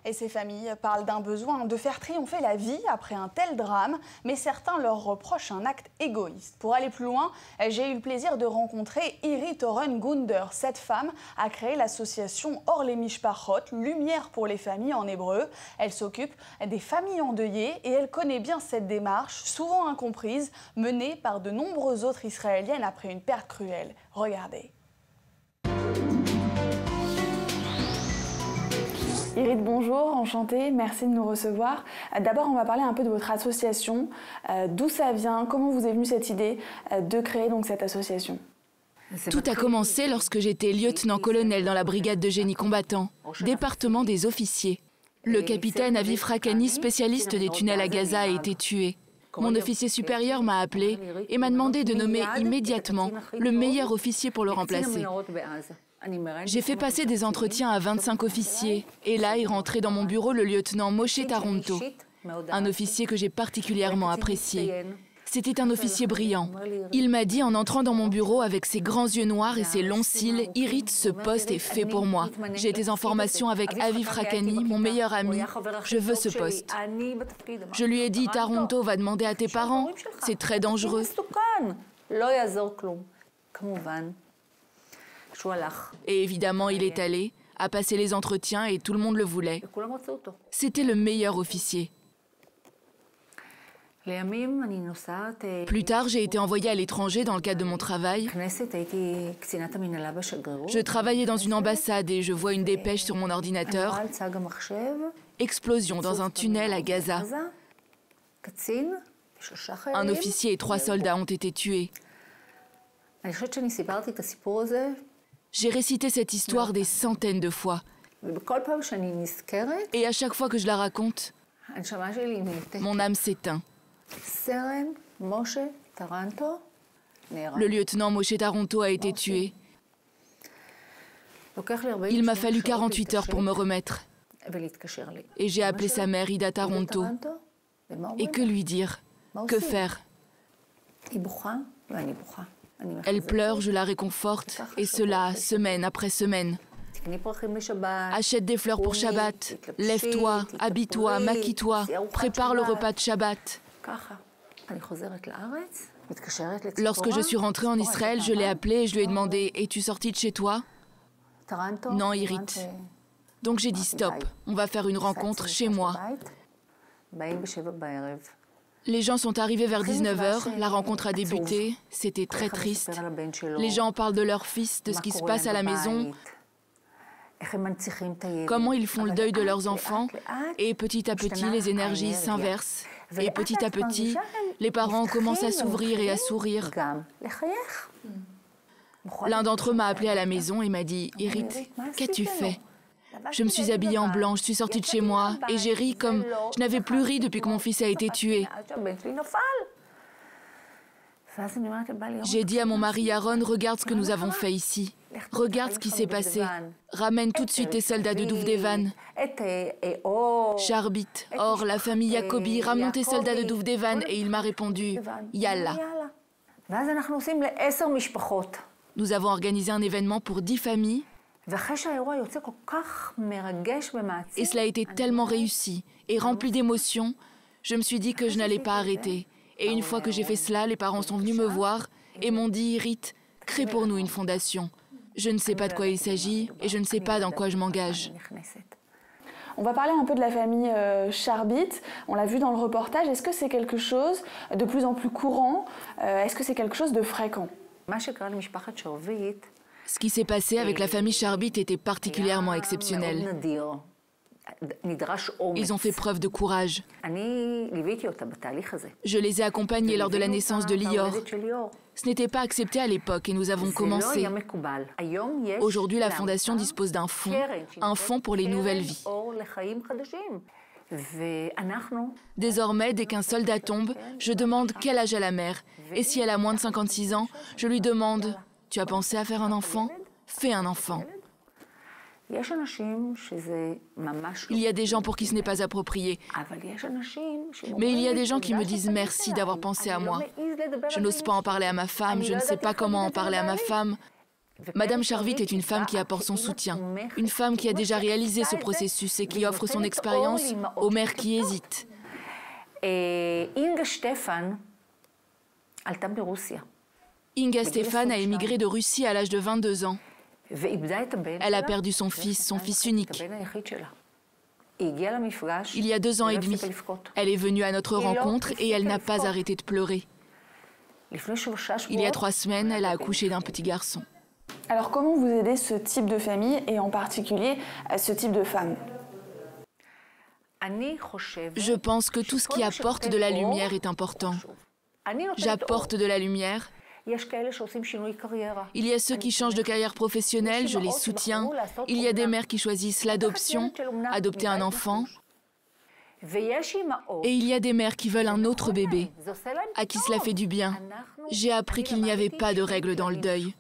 Et ces familles parlent d'un besoin de faire triompher la vie après un tel drame, mais certains leur reprochent un acte égoïste. Pour aller plus loin, j'ai eu le plaisir de rencontrer Irit Oren-Gunder. Cette femme a créé l'association Or Lemishpachot, Lumière pour les familles en hébreu. Elle s'occupe des familles endeuillées et elle connaît bien cette démarche, souvent incomprise, menée par de nombreuses autres Israéliennes après une perte cruelle. Regardez. Irit, bonjour, enchantée, merci de nous recevoir. D'abord, on va parler un peu de votre association. D'où ça vient? Comment vous est venue cette idée de créer donc cette association? Tout a commencé lorsque j'étais lieutenant-colonel dans la brigade de génie combattant, département des officiers. Le capitaine Aviv Rakani, spécialiste des tunnels à Gaza, a été tué. Mon officier supérieur m'a appelé et m'a demandé de nommer immédiatement le meilleur officier pour le remplacer. J'ai fait passer des entretiens à 25 officiers et là est rentré dans mon bureau le lieutenant Moshe Taronto, un officier que j'ai particulièrement apprécié. C'était un officier brillant. Il m'a dit en entrant dans mon bureau avec ses grands yeux noirs et ses longs cils, « Irit, ce poste est fait pour moi. J'ai été en formation avec Aviv Rakani, mon meilleur ami. Je veux ce poste. » Je lui ai dit, « Taronto va demander à tes parents. C'est très dangereux. » Et évidemment, il est allé, a passé les entretiens et tout le monde le voulait. C'était le meilleur officier. Plus tard, j'ai été envoyée à l'étranger dans le cadre de mon travail. Je travaillais dans une ambassade et je vois une dépêche sur mon ordinateur. Explosion dans un tunnel à Gaza. Un officier et 3 soldats ont été tués. J'ai récité cette histoire des centaines de fois. Et à chaque fois que je la raconte, mon âme s'éteint. Le lieutenant Moshe Taronto a été tué. Il m'a fallu 48 heures pour me remettre. Et j'ai appelé sa mère, Ida Taronto. Et que lui dire? Que faire? Elle pleure, je la réconforte, et cela, semaine après semaine. Achète des fleurs pour Shabbat, lève-toi, habille-toi, maquille-toi, prépare le repas de Shabbat. Lorsque je suis rentrée en Israël, je l'ai appelé et je lui ai demandé « Es-tu sortie de chez toi ?»« Non, Irit. » Donc j'ai dit « Stop, on va faire une rencontre chez moi. » Les gens sont arrivés vers 19h, la rencontre a débuté, c'était très triste. Les gens parlent de leur fils, de ce qui se passe à la maison, comment ils font le deuil de leurs enfants, et petit à petit, les énergies s'inversent. Et petit à petit, les parents commencent à s'ouvrir et à sourire. L'un d'entre eux m'a appelé à la maison et m'a dit « Irit, qu'as-tu fait ?» Je me suis habillée en blanc, je suis sortie de chez moi et j'ai ri comme je n'avais plus ri depuis que mon fils a été tué. J'ai dit à mon mari Aaron, regarde ce que nous avons fait ici. Regarde ce qui s'est passé. Ramène tout de suite tes soldats de Douvdevan. Charbit, Or, la famille Jacobi, ramenons tes soldats de Douvdevan. Et il m'a répondu, Yalla. Nous avons organisé un événement pour 10 familles. Et cela a été tellement réussi et rempli d'émotions, je me suis dit que je n'allais pas arrêter. Et une fois que j'ai fait cela, les parents sont venus me voir et m'ont dit « Irit, crée pour nous une fondation. Je ne sais pas de quoi il s'agit et je ne sais pas dans quoi je m'engage. » On va parler un peu de la famille Charbit. On l'a vu dans le reportage. Est-ce que c'est quelque chose de plus en plus courant? Est-ce que c'est quelque chose de fréquent? Ce qui s'est passé avec la famille Charbit était particulièrement exceptionnel. Ils ont fait preuve de courage. Je les ai accompagnés lors de la naissance de Lior. Ce n'était pas accepté à l'époque et nous avons commencé. Aujourd'hui, la Fondation dispose d'un fonds, un fonds pour les nouvelles vies. Désormais, dès qu'un soldat tombe, je demande quel âge a la mère. Et si elle a moins de 56 ans, je lui demande « Tu as pensé à faire un enfant? Fais un enfant. » Il y a des gens pour qui ce n'est pas approprié. Mais il y a des gens qui me disent merci d'avoir pensé à moi. Je n'ose pas en parler à ma femme, je ne sais pas comment en parler à ma femme. Madame Charvit est une femme qui apporte son soutien, une femme qui a déjà réalisé ce processus et qui offre son expérience aux mères qui hésitent. Inga Stéphane a émigré de Russie à l'âge de 22 ans. Elle a perdu son fils unique. Il y a 2 ans et demi, elle est venue à notre rencontre et elle n'a pas arrêté de pleurer. Il y a 3 semaines, elle a accouché d'un petit garçon. Alors comment vous aidez ce type de famille et en particulier ce type de femme? Je pense que tout ce qui apporte de la lumière est important. J'apporte de la lumière. Il y a ceux qui changent de carrière professionnelle, je les soutiens. Il y a des mères qui choisissent l'adoption, adopter un enfant. Et il y a des mères qui veulent un autre bébé, à qui cela fait du bien. J'ai appris qu'il n'y avait pas de règles dans le deuil.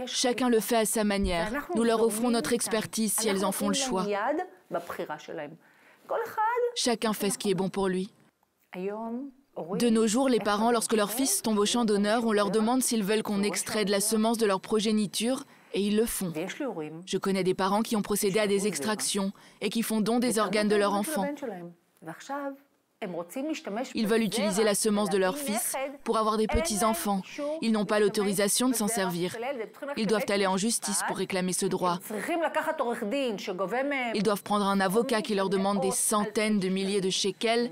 Chacun le fait à sa manière. Nous leur offrons notre expertise si elles en font le choix. Chacun fait ce qui est bon pour lui. De nos jours, les parents, lorsque leur fils tombe au champ d'honneur, on leur demande s'ils veulent qu'on extrait de la semence de leur progéniture, et ils le font. Je connais des parents qui ont procédé à des extractions et qui font don des organes de leur enfant. Ils veulent utiliser la semence de leur fils pour avoir des petits-enfants. Ils n'ont pas l'autorisation de s'en servir. Ils doivent aller en justice pour réclamer ce droit. Ils doivent prendre un avocat qui leur demande des centaines de milliers de shekels.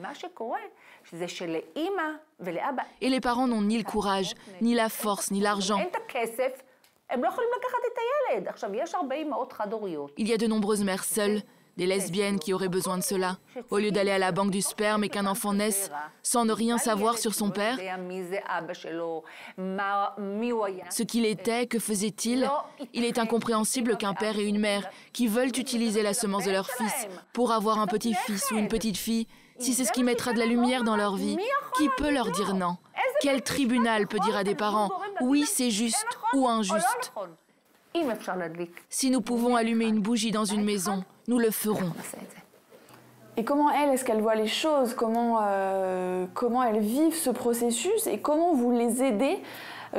Et les parents n'ont ni le courage, ni la force, ni l'argent. Il y a de nombreuses mères seules, des lesbiennes qui auraient besoin de cela. Au lieu d'aller à la banque du sperme et qu'un enfant naisse sans ne rien savoir sur son père, ce qu'il était, que faisait-il, il est incompréhensible qu'un père et une mère qui veulent utiliser la semence de leur fils pour avoir un petit-fils ou une petite-fille, si c'est ce qui mettra de la lumière dans leur vie, qui peut leur dire non? Quel tribunal peut dire à des parents « oui, c'est juste » ou « injuste » ? Si nous pouvons allumer une bougie dans une maison, nous le ferons. Et comment est-ce qu'elles voient les choses? Comment elles vivent ce processus? Et comment vous les aidez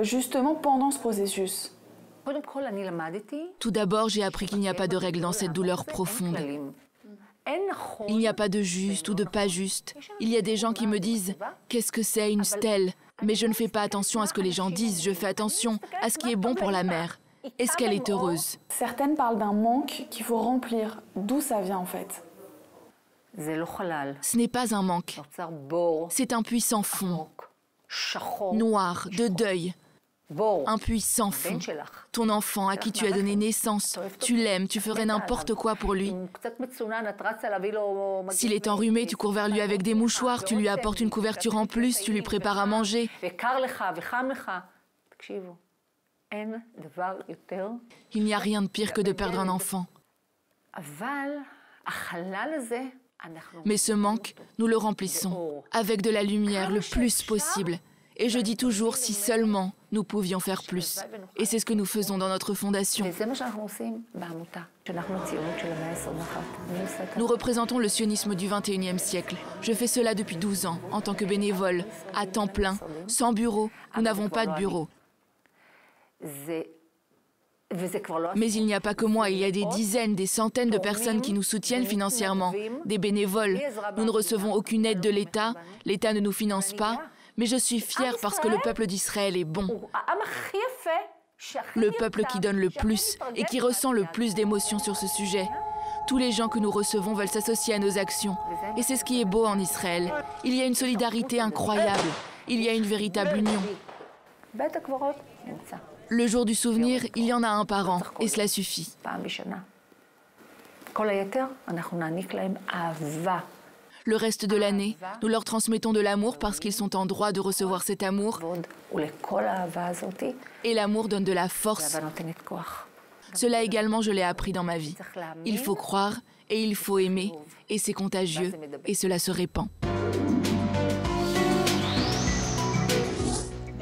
justement pendant ce processus? Tout d'abord, j'ai appris qu'il n'y a pas de règle dans cette douleur profonde. Il n'y a pas de juste ou de pas juste. Il y a des gens qui me disent « qu'est-ce que c'est une stèle ?» Mais je ne fais pas attention à ce que les gens disent, je fais attention à ce qui est bon pour la mère. Est-ce qu'elle est heureuse? Certaines parlent d'un manque qu'il faut remplir. D'où ça vient en fait? Ce n'est pas un manque. C'est un puits sans fond, noir, de deuil. Un puits sans fond. Ton enfant à qui tu as donné naissance, tu l'aimes, tu ferais n'importe quoi pour lui. S'il est enrhumé, tu cours vers lui avec des mouchoirs, tu lui apportes une couverture en plus, tu lui prépares à manger. Il n'y a rien de pire que de perdre un enfant. Mais ce manque, nous le remplissons avec de la lumière le plus possible. Et je dis toujours, si seulement nous pouvions faire plus. Et c'est ce que nous faisons dans notre fondation. Nous représentons le sionisme du XXIe siècle. Je fais cela depuis 12 ans, en tant que bénévole, à temps plein, sans bureau. Nous n'avons pas de bureau. Mais il n'y a pas que moi, il y a des dizaines, des centaines de personnes qui nous soutiennent financièrement, des bénévoles. Nous ne recevons aucune aide de l'État, l'État ne nous finance pas. Mais je suis fière parce que le peuple d'Israël est bon. Le peuple qui donne le plus et qui ressent le plus d'émotions sur ce sujet. Tous les gens que nous recevons veulent s'associer à nos actions. Et c'est ce qui est beau en Israël. Il y a une solidarité incroyable. Il y a une véritable union. Le jour du souvenir, il y en a un par an, et cela suffit. Le reste de l'année, nous leur transmettons de l'amour parce qu'ils sont en droit de recevoir cet amour. Et l'amour donne de la force. Cela également, je l'ai appris dans ma vie. Il faut croire et il faut aimer, et c'est contagieux, et cela se répand.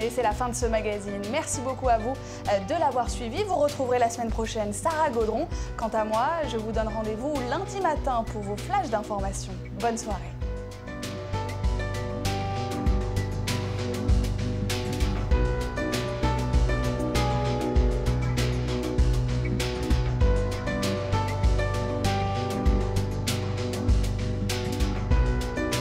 Et c'est la fin de ce magazine. Merci beaucoup à vous de l'avoir suivi. Vous retrouverez la semaine prochaine Sarah Gaudron. Quant à moi, je vous donne rendez-vous lundi matin pour vos flashs d'informations. Bonne soirée.